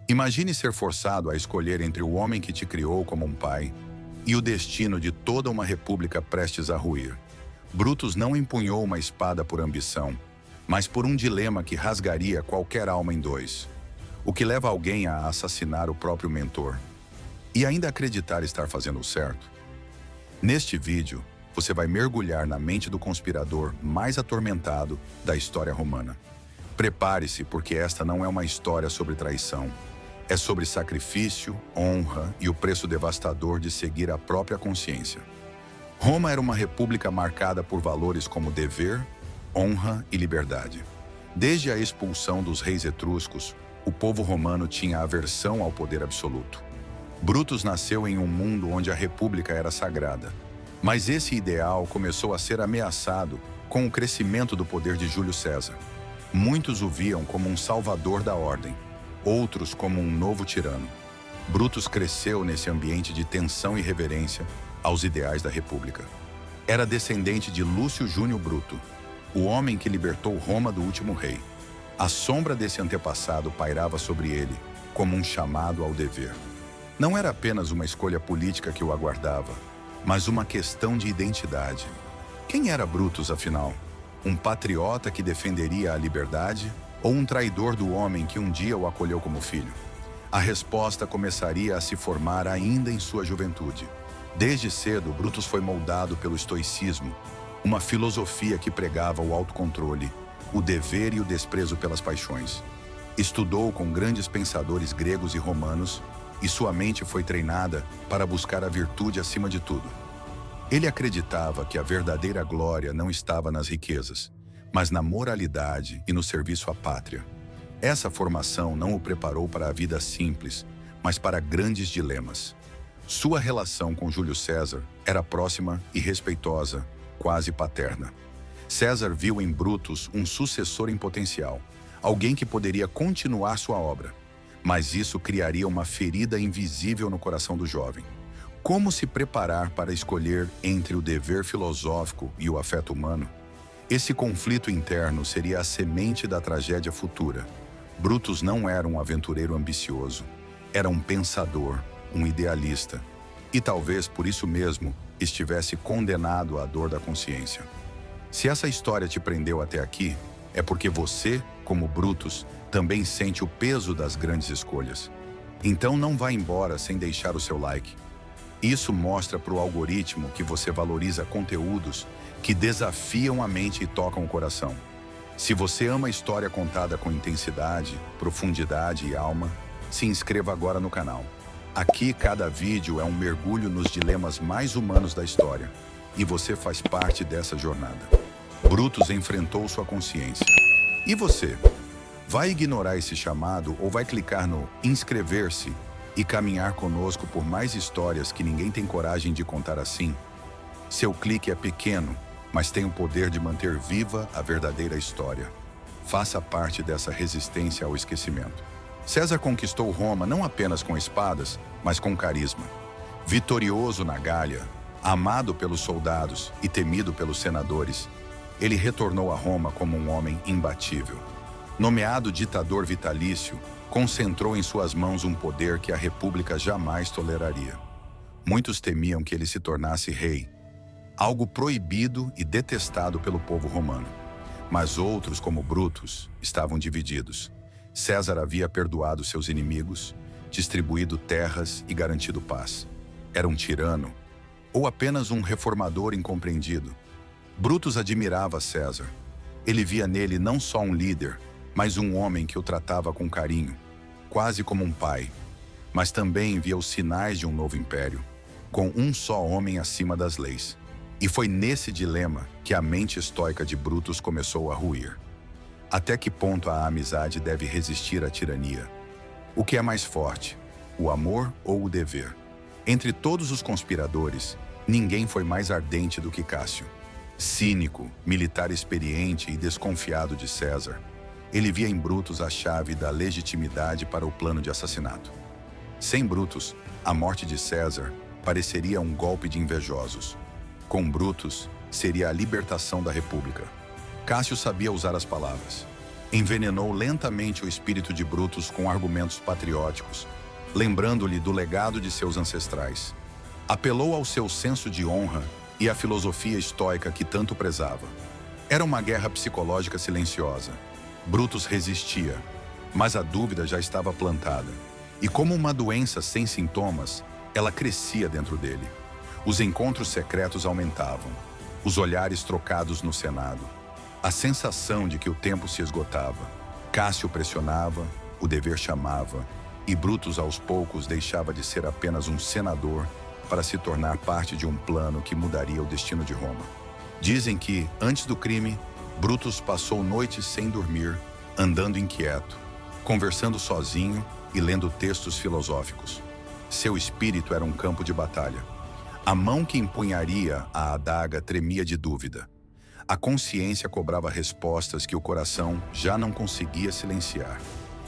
Imagine ser forçado a escolher entre o homem que te criou como um pai e o destino de toda uma república prestes a ruir. Brutus não empunhou uma espada por ambição, mas por um dilema que rasgaria qualquer alma em dois. O que leva alguém a assassinar o próprio mentor e ainda acreditar estar fazendo o certo? Neste vídeo, você vai mergulhar na mente do conspirador mais atormentado da história romana. Prepare-se, porque esta não é uma história sobre traição. É sobre sacrifício, honra e o preço devastador de seguir a própria consciência. Roma era uma república marcada por valores como dever, honra e liberdade. Desde a expulsão dos reis etruscos, o povo romano tinha aversão ao poder absoluto. Brutus nasceu em um mundo onde a república era sagrada. Mas esse ideal começou a ser ameaçado com o crescimento do poder de Júlio César. Muitos o viam como um salvador da ordem, outros como um novo tirano. Brutus cresceu nesse ambiente de tensão e reverência aos ideais da república. Era descendente de Lúcio Júnior Bruto, o homem que libertou Roma do último rei. A sombra desse antepassado pairava sobre ele, como um chamado ao dever. Não era apenas uma escolha política que o aguardava, mas uma questão de identidade. Quem era Brutus, afinal? Um patriota que defenderia a liberdade ou um traidor do homem que um dia o acolheu como filho? A resposta começaria a se formar ainda em sua juventude. Desde cedo, Brutus foi moldado pelo estoicismo, uma filosofia que pregava o autocontrole, o dever e o desprezo pelas paixões. Estudou com grandes pensadores gregos e romanos e sua mente foi treinada para buscar a virtude acima de tudo. Ele acreditava que a verdadeira glória não estava nas riquezas, mas na moralidade e no serviço à pátria. Essa formação não o preparou para a vida simples, mas para grandes dilemas. Sua relação com Júlio César era próxima e respeitosa, quase paterna. César viu em Brutus um sucessor em potencial, alguém que poderia continuar sua obra. Mas isso criaria uma ferida invisível no coração do jovem. Como se preparar para escolher entre o dever filosófico e o afeto humano? Esse conflito interno seria a semente da tragédia futura. Brutus não era um aventureiro ambicioso. Era um pensador, um idealista. E talvez por isso mesmo estivesse condenado à dor da consciência. Se essa história te prendeu até aqui, é porque você, como Brutus, também sente o peso das grandes escolhas. Então não vá embora sem deixar o seu like. Isso mostra para o algoritmo que você valoriza conteúdos que desafiam a mente e tocam o coração. Se você ama a história contada com intensidade, profundidade e alma, se inscreva agora no canal. Aqui cada vídeo é um mergulho nos dilemas mais humanos da história, e você faz parte dessa jornada. Brutus enfrentou sua consciência. E você? Vai ignorar esse chamado ou vai clicar no inscrever-se e caminhar conosco por mais histórias que ninguém tem coragem de contar assim? Seu clique é pequeno, mas tem o poder de manter viva a verdadeira história. Faça parte dessa resistência ao esquecimento. César conquistou Roma não apenas com espadas, mas com carisma. Vitorioso na Gália, amado pelos soldados e temido pelos senadores, ele retornou a Roma como um homem imbatível. Nomeado ditador vitalício, concentrou em suas mãos um poder que a república jamais toleraria. Muitos temiam que ele se tornasse rei, algo proibido e detestado pelo povo romano. Mas outros, como Brutus, estavam divididos. César havia perdoado seus inimigos, distribuído terras e garantido paz. Era um tirano ou apenas um reformador incompreendido? Brutus admirava César. Ele via nele não só um líder, mas um homem que o tratava com carinho, quase como um pai. Mas também via os sinais de um novo império, com um só homem acima das leis. E foi nesse dilema que a mente estoica de Brutus começou a ruir. Até que ponto a amizade deve resistir à tirania? O que é mais forte, o amor ou o dever? Entre todos os conspiradores, ninguém foi mais ardente do que Cássio. Cínico, militar experiente e desconfiado de César, ele via em Brutus a chave da legitimidade para o plano de assassinato. Sem Brutus, a morte de César pareceria um golpe de invejosos. Com Brutus, seria a libertação da República. Cássio sabia usar as palavras. Envenenou lentamente o espírito de Brutus com argumentos patrióticos, lembrando-lhe do legado de seus ancestrais. Apelou ao seu senso de honra e à filosofia estoica que tanto prezava. Era uma guerra psicológica silenciosa. Brutus resistia, mas a dúvida já estava plantada. E como uma doença sem sintomas, ela crescia dentro dele. Os encontros secretos aumentavam, os olhares trocados no Senado. A sensação de que o tempo se esgotava. Cássio pressionava, o dever chamava, e Brutus aos poucos deixava de ser apenas um senador para se tornar parte de um plano que mudaria o destino de Roma. Dizem que, antes do crime, Brutus passou noites sem dormir, andando inquieto, conversando sozinho e lendo textos filosóficos. Seu espírito era um campo de batalha. A mão que empunharia a adaga tremia de dúvida. A consciência cobrava respostas que o coração já não conseguia silenciar.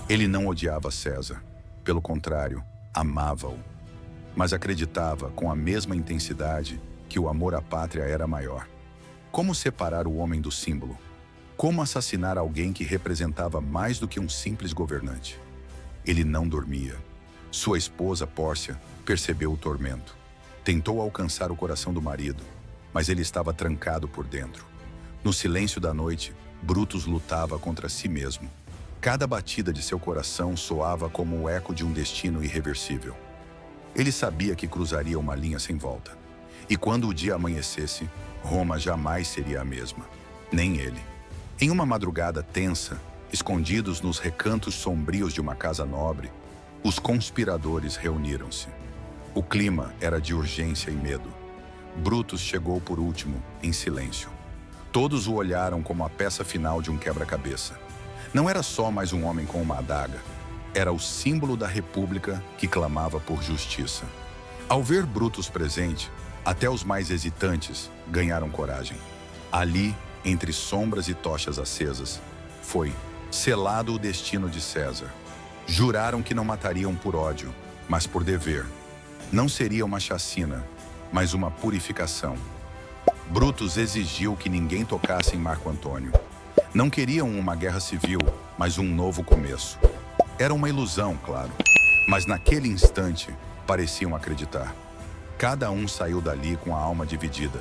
Ele não odiava César. Pelo contrário, amava-o. Mas acreditava com a mesma intensidade que o amor à pátria era maior. Como separar o homem do símbolo? Como assassinar alguém que representava mais do que um simples governante? Ele não dormia. Sua esposa, Pórcia, percebeu o tormento. Tentou alcançar o coração do marido, mas ele estava trancado por dentro. No silêncio da noite, Brutus lutava contra si mesmo. Cada batida de seu coração soava como o eco de um destino irreversível. Ele sabia que cruzaria uma linha sem volta. E quando o dia amanhecesse, Roma jamais seria a mesma. Nem ele. Em uma madrugada tensa, escondidos nos recantos sombrios de uma casa nobre, os conspiradores reuniram-se. O clima era de urgência e medo. Brutus chegou por último, em silêncio. Todos o olharam como a peça final de um quebra-cabeça. Não era só mais um homem com uma adaga. Era o símbolo da república que clamava por justiça. Ao ver Brutus presente, até os mais hesitantes ganharam coragem. Ali, entre sombras e tochas acesas, foi selado o destino de César. Juraram que não matariam por ódio, mas por dever. Não seria uma chacina, mas uma purificação. Brutus exigiu que ninguém tocasse em Marco Antônio. Não queriam uma guerra civil, mas um novo começo. Era uma ilusão, claro, mas naquele instante pareciam acreditar. Cada um saiu dali com a alma dividida,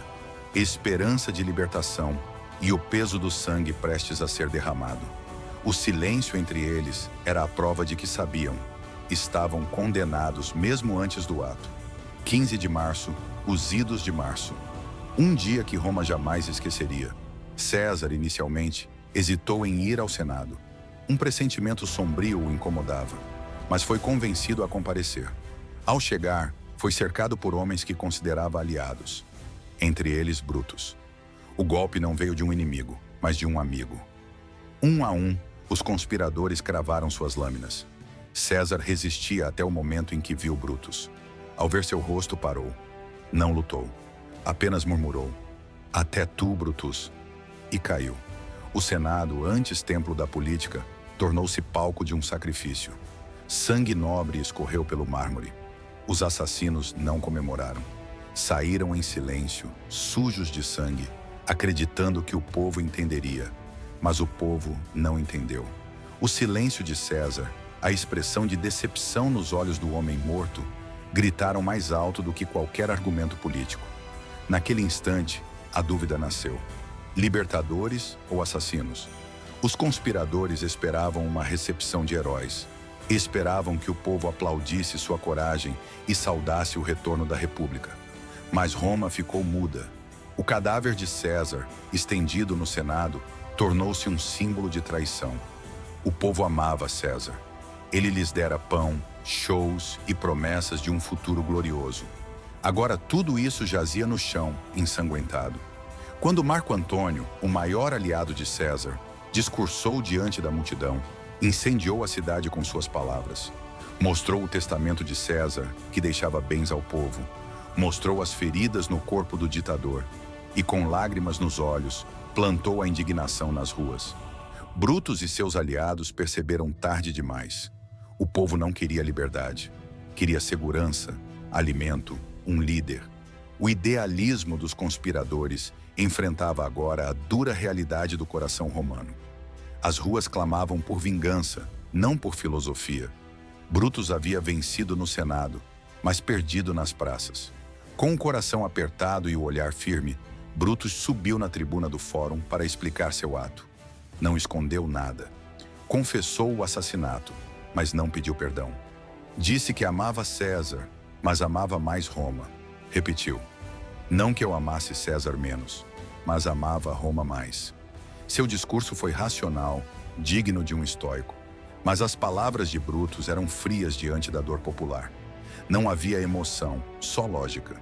esperança de libertação e o peso do sangue prestes a ser derramado. O silêncio entre eles era a prova de que sabiam. Estavam condenados mesmo antes do ato. 15 de março, os idos de março. Um dia que Roma jamais esqueceria. César, inicialmente, hesitou em ir ao Senado. Um pressentimento sombrio o incomodava, mas foi convencido a comparecer. Ao chegar, foi cercado por homens que considerava aliados. Entre eles, Brutus. O golpe não veio de um inimigo, mas de um amigo. Um a um, os conspiradores cravaram suas lâminas. César resistia até o momento em que viu Brutus. Ao ver seu rosto, parou. Não lutou. Apenas murmurou: "Até tu, Brutus." E caiu. O Senado, antes templo da política, tornou-se palco de um sacrifício. Sangue nobre escorreu pelo mármore. Os assassinos não comemoraram. Saíram em silêncio, sujos de sangue, acreditando que o povo entenderia. Mas o povo não entendeu. O silêncio de César, a expressão de decepção nos olhos do homem morto, gritaram mais alto do que qualquer argumento político. Naquele instante, a dúvida nasceu. Libertadores ou assassinos? Os conspiradores esperavam uma recepção de heróis. Esperavam que o povo aplaudisse sua coragem e saudasse o retorno da República. Mas Roma ficou muda. O cadáver de César, estendido no Senado, tornou-se um símbolo de traição. O povo amava César. Ele lhes dera pão, shows e promessas de um futuro glorioso. Agora tudo isso jazia no chão, ensanguentado. Quando Marco Antônio, o maior aliado de César, discursou diante da multidão, incendiou a cidade com suas palavras. Mostrou o testamento de César, que deixava bens ao povo. Mostrou as feridas no corpo do ditador. E com lágrimas nos olhos, plantou a indignação nas ruas. Brutus e seus aliados perceberam tarde demais. O povo não queria liberdade. Queria segurança, alimento, um líder. O idealismo dos conspiradores enfrentava agora a dura realidade do coração romano. As ruas clamavam por vingança, não por filosofia. Brutus havia vencido no Senado, mas perdido nas praças. Com o coração apertado e o olhar firme, Brutus subiu na tribuna do fórum para explicar seu ato. Não escondeu nada. Confessou o assassinato, mas não pediu perdão. Disse que amava César, mas amava mais Roma. Repetiu: não que eu amasse César menos, mas amava Roma mais. Seu discurso foi racional, digno de um estoico, mas as palavras de Brutus eram frias diante da dor popular. Não havia emoção, só lógica.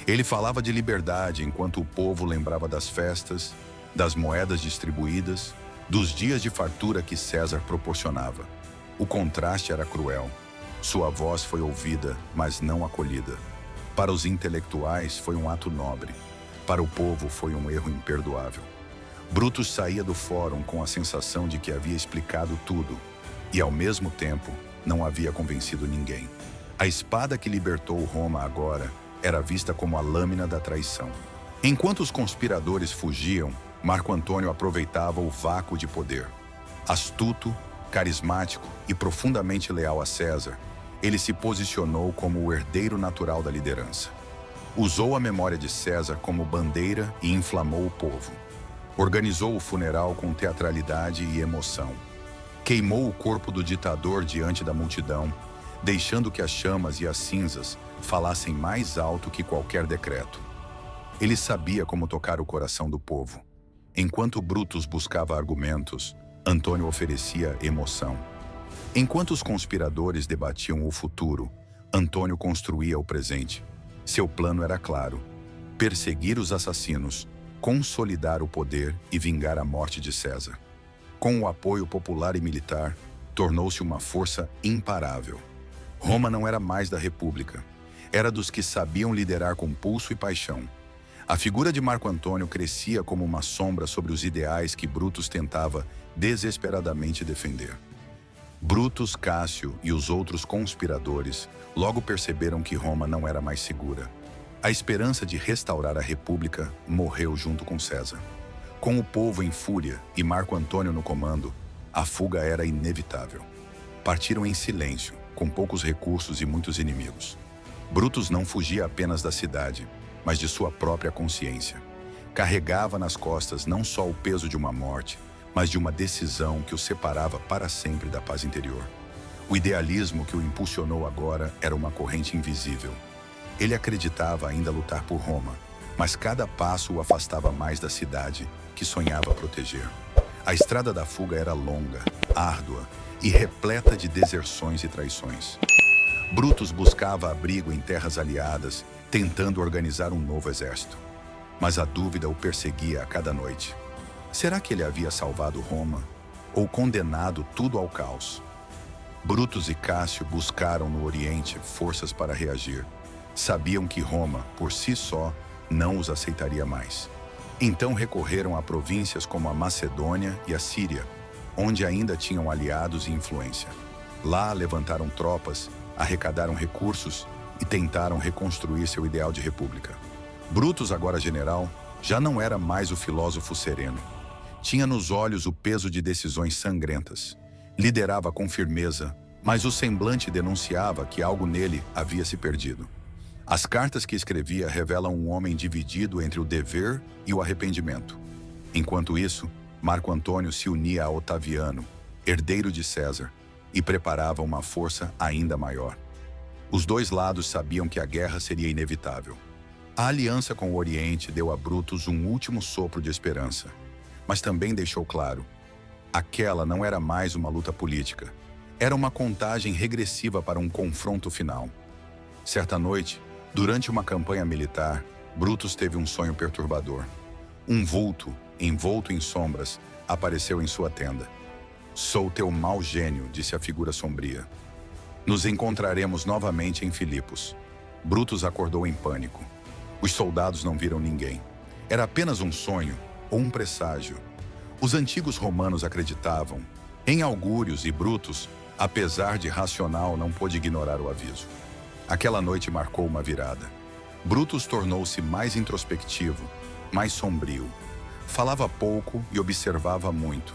Ele falava de liberdade enquanto o povo lembrava das festas, das moedas distribuídas, dos dias de fartura que César proporcionava. O contraste era cruel. Sua voz foi ouvida, mas não acolhida. Para os intelectuais foi um ato nobre. Para o povo foi um erro imperdoável. Brutus saía do fórum com a sensação de que havia explicado tudo e, ao mesmo tempo, não havia convencido ninguém. A espada que libertou Roma agora era vista como a lâmina da traição. Enquanto os conspiradores fugiam, Marco Antônio aproveitava o vácuo de poder. Astuto, carismático e profundamente leal a César, ele se posicionou como o herdeiro natural da liderança. Usou a memória de César como bandeira e inflamou o povo. Organizou o funeral com teatralidade e emoção. Queimou o corpo do ditador diante da multidão, deixando que as chamas e as cinzas falassem mais alto que qualquer decreto. Ele sabia como tocar o coração do povo. Enquanto Brutus buscava argumentos, Antônio oferecia emoção. Enquanto os conspiradores debatiam o futuro, Antônio construía o presente. Seu plano era claro: perseguir os assassinos, consolidar o poder e vingar a morte de César. Com o apoio popular e militar, tornou-se uma força imparável. Roma não era mais da República, era dos que sabiam liderar com pulso e paixão. A figura de Marco Antônio crescia como uma sombra sobre os ideais que Brutus tentava desesperadamente defender. Brutus, Cássio e os outros conspiradores logo perceberam que Roma não era mais segura. A esperança de restaurar a República morreu junto com César. Com o povo em fúria e Marco Antônio no comando, a fuga era inevitável. Partiram em silêncio, com poucos recursos e muitos inimigos. Brutus não fugia apenas da cidade, mas de sua própria consciência. Carregava nas costas não só o peso de uma morte, mas de uma decisão que o separava para sempre da paz interior. O idealismo que o impulsionou agora era uma corrente invisível. Ele acreditava ainda lutar por Roma, mas cada passo o afastava mais da cidade que sonhava proteger. A estrada da fuga era longa, árdua e repleta de deserções e traições. Brutus buscava abrigo em terras aliadas, tentando organizar um novo exército. Mas a dúvida o perseguia a cada noite. Será que ele havia salvado Roma ou condenado tudo ao caos? Brutus e Cássio buscaram no Oriente forças para reagir. Sabiam que Roma, por si só, não os aceitaria mais. Então recorreram a províncias como a Macedônia e a Síria, onde ainda tinham aliados e influência. Lá levantaram tropas, arrecadaram recursos e tentaram reconstruir seu ideal de república. Brutus, agora general, já não era mais o filósofo sereno. Tinha nos olhos o peso de decisões sangrentas. Liderava com firmeza, mas o semblante denunciava que algo nele havia se perdido. As cartas que escrevia revelam um homem dividido entre o dever e o arrependimento. Enquanto isso, Marco Antônio se unia a Otaviano, herdeiro de César, e preparava uma força ainda maior. Os dois lados sabiam que a guerra seria inevitável. A aliança com o Oriente deu a Brutus um último sopro de esperança, mas também deixou claro: aquela não era mais uma luta política, era uma contagem regressiva para um confronto final. Certa noite, durante uma campanha militar, Brutus teve um sonho perturbador. Um vulto, envolto em sombras, apareceu em sua tenda. "Sou teu mau gênio", disse a figura sombria. "Nos encontraremos novamente em Filipos." Brutus acordou em pânico. Os soldados não viram ninguém. Era apenas um sonho ou um presságio. Os antigos romanos acreditavam em augúrios e Brutus, apesar de racional, não pôde ignorar o aviso. Aquela noite marcou uma virada. Brutus tornou-se mais introspectivo, mais sombrio. Falava pouco e observava muito.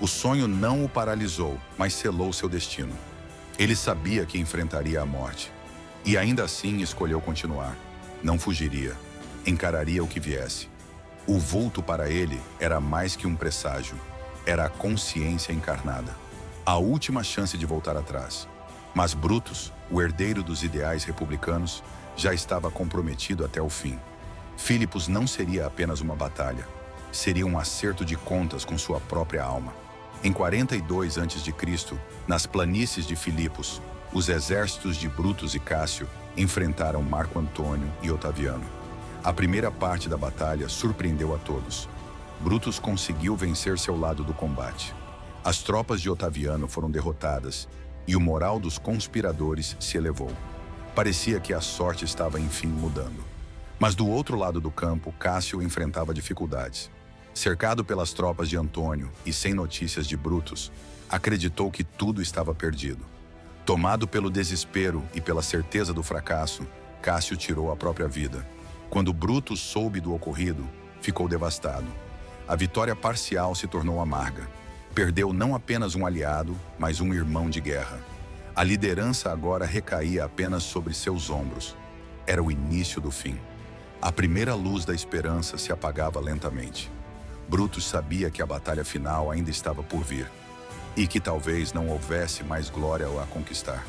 O sonho não o paralisou, mas selou seu destino. Ele sabia que enfrentaria a morte. E ainda assim escolheu continuar. Não fugiria. Encararia o que viesse. O vulto para ele era mais que um presságio. Era a consciência encarnada. A última chance de voltar atrás. Mas Brutus, o herdeiro dos ideais republicanos, já estava comprometido até o fim. Filipos não seria apenas uma batalha. Seria um acerto de contas com sua própria alma. Em 42 a.C., nas planícies de Filipos, os exércitos de Brutus e Cássio enfrentaram Marco Antônio e Otaviano. A primeira parte da batalha surpreendeu a todos. Brutus conseguiu vencer seu lado do combate. As tropas de Otaviano foram derrotadas e o moral dos conspiradores se elevou. Parecia que a sorte estava enfim mudando. Mas do outro lado do campo, Cássio enfrentava dificuldades. Cercado pelas tropas de Antônio e sem notícias de Brutus, acreditou que tudo estava perdido. Tomado pelo desespero e pela certeza do fracasso, Cássio tirou a própria vida. Quando Brutus soube do ocorrido, ficou devastado. A vitória parcial se tornou amarga. Perdeu não apenas um aliado, mas um irmão de guerra. A liderança agora recaía apenas sobre seus ombros. Era o início do fim. A primeira luz da esperança se apagava lentamente. Brutus sabia que a batalha final ainda estava por vir e que talvez não houvesse mais glória a conquistar.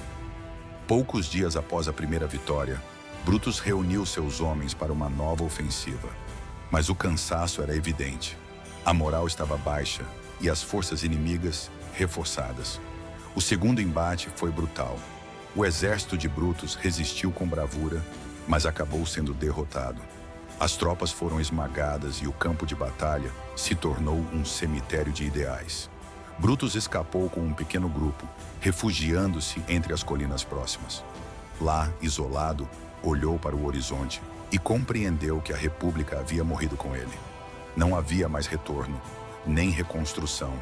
Poucos dias após a primeira vitória, Brutus reuniu seus homens para uma nova ofensiva. Mas o cansaço era evidente. A moral estava baixa e as forças inimigas reforçadas. O segundo embate foi brutal. O exército de Brutus resistiu com bravura, mas acabou sendo derrotado. As tropas foram esmagadas e o campo de batalha se tornou um cemitério de ideais. Brutus escapou com um pequeno grupo, refugiando-se entre as colinas próximas. Lá, isolado, olhou para o horizonte e compreendeu que a República havia morrido com ele. Não havia mais retorno, nem reconstrução.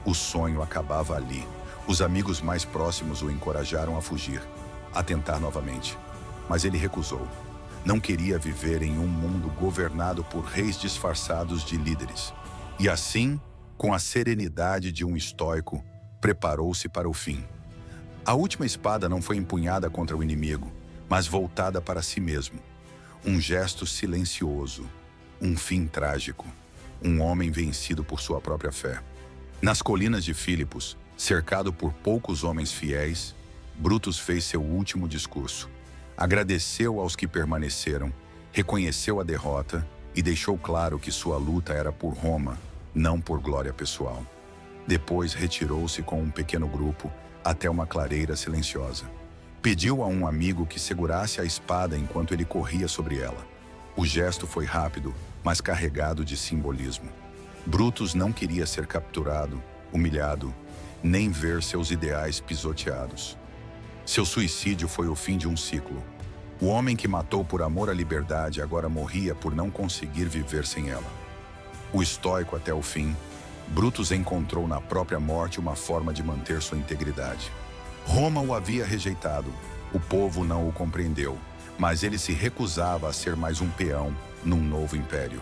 O sonho acabava ali. Os amigos mais próximos o encorajaram a fugir, a tentar novamente. Mas ele recusou. Não queria viver em um mundo governado por reis disfarçados de líderes. E assim, com a serenidade de um estoico, preparou-se para o fim. A última espada não foi empunhada contra o inimigo, mas voltada para si mesmo. Um gesto silencioso, um fim trágico, um homem vencido por sua própria fé. Nas colinas de Filipos, cercado por poucos homens fiéis, Brutus fez seu último discurso. Agradeceu aos que permaneceram, reconheceu a derrota e deixou claro que sua luta era por Roma, não por glória pessoal. Depois retirou-se com um pequeno grupo até uma clareira silenciosa. Pediu a um amigo que segurasse a espada enquanto ele corria sobre ela. O gesto foi rápido, mas carregado de simbolismo. Brutus não queria ser capturado, humilhado, nem ver seus ideais pisoteados. Seu suicídio foi o fim de um ciclo. O homem que matou por amor à liberdade agora morria por não conseguir viver sem ela. O estoico até o fim, Brutus encontrou na própria morte uma forma de manter sua integridade. Roma o havia rejeitado, o povo não o compreendeu, mas ele se recusava a ser mais um peão num novo império.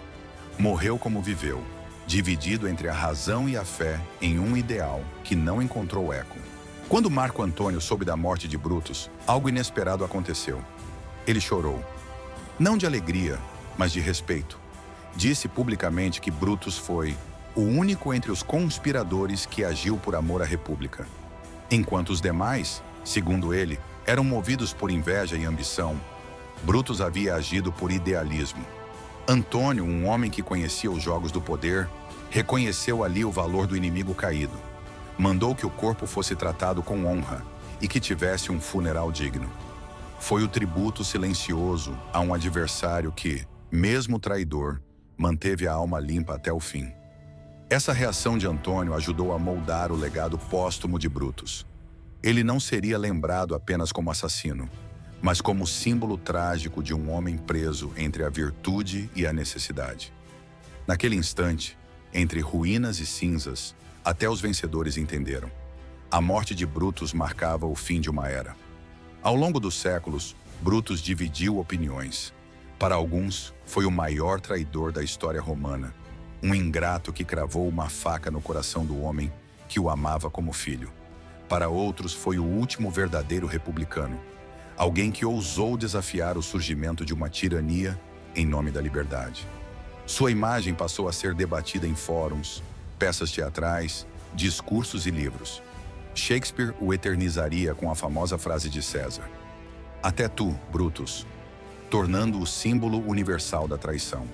Morreu como viveu, dividido entre a razão e a fé em um ideal que não encontrou eco. Quando Marco Antônio soube da morte de Brutus, algo inesperado aconteceu. Ele chorou. Não de alegria, mas de respeito. Disse publicamente que Brutus foi o único entre os conspiradores que agiu por amor à República. Enquanto os demais, segundo ele, eram movidos por inveja e ambição, Brutus havia agido por idealismo. Antônio, um homem que conhecia os jogos do poder, reconheceu ali o valor do inimigo caído. Mandou que o corpo fosse tratado com honra e que tivesse um funeral digno. Foi o tributo silencioso a um adversário que, mesmo traidor, manteve a alma limpa até o fim. Essa reação de Antônio ajudou a moldar o legado póstumo de Brutus. Ele não seria lembrado apenas como assassino, mas como símbolo trágico de um homem preso entre a virtude e a necessidade. Naquele instante, entre ruínas e cinzas, até os vencedores entenderam. A morte de Brutus marcava o fim de uma era. Ao longo dos séculos, Brutus dividiu opiniões. Para alguns, foi o maior traidor da história romana, um ingrato que cravou uma faca no coração do homem que o amava como filho. Para outros, foi o último verdadeiro republicano, alguém que ousou desafiar o surgimento de uma tirania em nome da liberdade. Sua imagem passou a ser debatida em fóruns, peças teatrais, discursos e livros. Shakespeare o eternizaria com a famosa frase de César: "Até tu, Brutus", tornando-o símbolo universal da traição.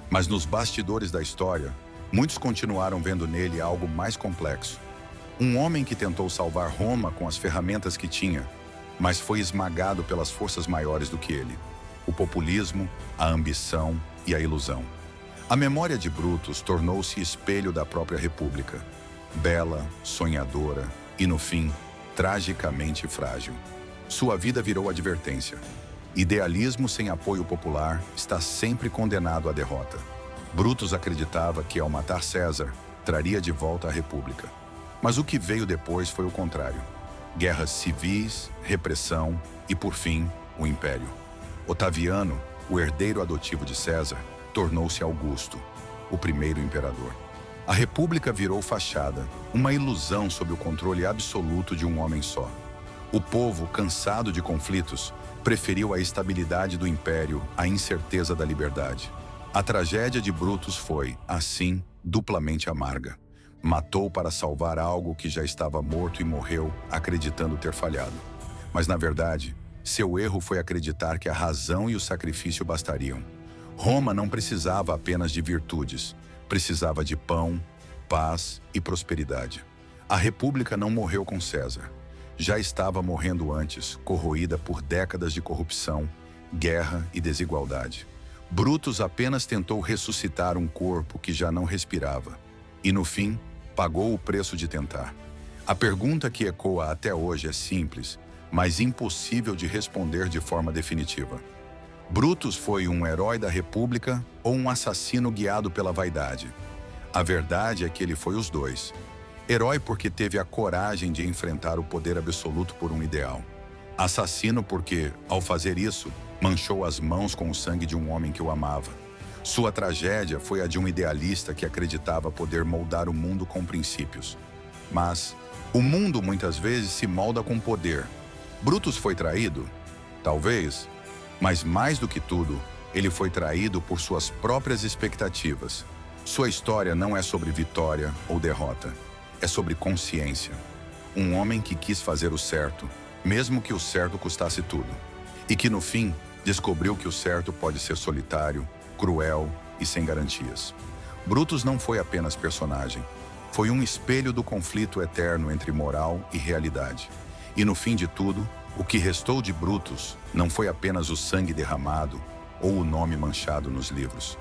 Mas nos bastidores da história, muitos continuaram vendo nele algo mais complexo. Um homem que tentou salvar Roma com as ferramentas que tinha, mas foi esmagado pelas forças maiores do que ele: o populismo, a ambição e a ilusão. A memória de Brutus tornou-se espelho da própria República, bela, sonhadora e, no fim, tragicamente frágil. Sua vida virou advertência. Idealismo sem apoio popular está sempre condenado à derrota. Brutus acreditava que, ao matar César, traria de volta a República. Mas o que veio depois foi o contrário: guerras civis, repressão e, por fim, o Império. Otaviano, o herdeiro adotivo de César, tornou-se Augusto, o primeiro imperador. A República virou fachada, uma ilusão sob o controle absoluto de um homem só. O povo, cansado de conflitos, preferiu a estabilidade do império à incerteza da liberdade. A tragédia de Brutus foi, assim, duplamente amarga. Matou para salvar algo que já estava morto e morreu, acreditando ter falhado. Mas, na verdade, seu erro foi acreditar que a razão e o sacrifício bastariam. Roma não precisava apenas de virtudes, precisava de pão, paz e prosperidade. A República não morreu com César. Já estava morrendo antes, corroída por décadas de corrupção, guerra e desigualdade. Brutus apenas tentou ressuscitar um corpo que já não respirava. E, no fim, pagou o preço de tentar. A pergunta que ecoa até hoje é simples, mas impossível de responder de forma definitiva. Brutus foi um herói da República ou um assassino guiado pela vaidade? A verdade é que ele foi os dois. Herói porque teve a coragem de enfrentar o poder absoluto por um ideal. Assassino porque, ao fazer isso, manchou as mãos com o sangue de um homem que o amava. Sua tragédia foi a de um idealista que acreditava poder moldar o mundo com princípios. Mas o mundo muitas vezes se molda com poder. Brutus foi traído? Talvez. Mas mais do que tudo, ele foi traído por suas próprias expectativas. Sua história não é sobre vitória ou derrota. É sobre consciência. Um homem que quis fazer o certo, mesmo que o certo custasse tudo. E que, no fim, descobriu que o certo pode ser solitário, cruel e sem garantias. Brutus não foi apenas personagem. Foi um espelho do conflito eterno entre moral e realidade. E, no fim de tudo, o que restou de Brutus não foi apenas o sangue derramado ou o nome manchado nos livros,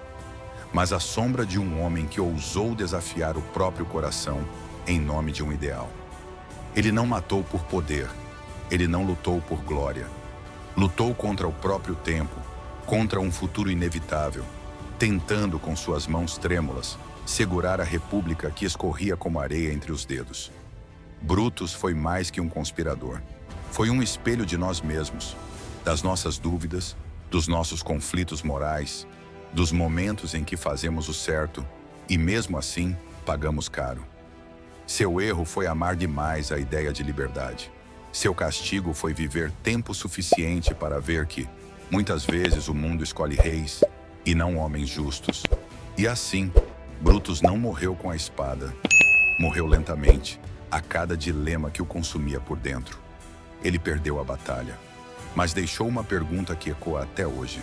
mas a sombra de um homem que ousou desafiar o próprio coração em nome de um ideal. Ele não matou por poder, ele não lutou por glória. Lutou contra o próprio tempo, contra um futuro inevitável, tentando com suas mãos trêmulas segurar a República que escorria como areia entre os dedos. Brutus foi mais que um conspirador. Foi um espelho de nós mesmos, das nossas dúvidas, dos nossos conflitos morais, dos momentos em que fazemos o certo e, mesmo assim, pagamos caro. Seu erro foi amar demais a ideia de liberdade. Seu castigo foi viver tempo suficiente para ver que, muitas vezes, o mundo escolhe reis e não homens justos. E assim, Brutus não morreu com a espada. Morreu lentamente, a cada dilema que o consumia por dentro. Ele perdeu a batalha, mas deixou uma pergunta que ecoa até hoje.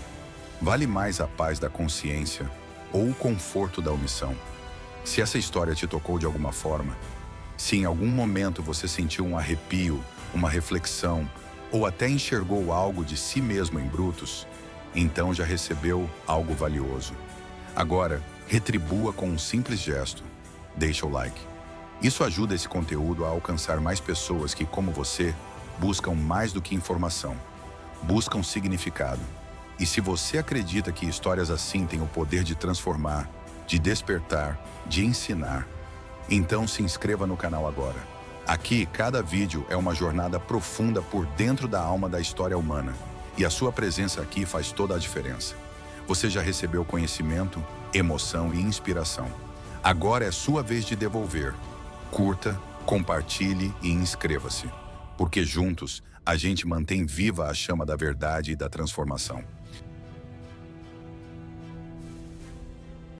Vale mais a paz da consciência ou o conforto da omissão? Se essa história te tocou de alguma forma, se em algum momento você sentiu um arrepio, uma reflexão, ou até enxergou algo de si mesmo em Brutus, então já recebeu algo valioso. Agora, retribua com um simples gesto. Deixa o like. Isso ajuda esse conteúdo a alcançar mais pessoas que, como você, buscam mais do que informação. Buscam significado. E se você acredita que histórias assim têm o poder de transformar, de despertar, de ensinar, então se inscreva no canal agora. Aqui, cada vídeo é uma jornada profunda por dentro da alma da história humana. E a sua presença aqui faz toda a diferença. Você já recebeu conhecimento, emoção e inspiração. Agora é sua vez de devolver. Curta, Compartilhe e inscreva-se, porque juntos a gente mantém viva a chama da verdade e da transformação.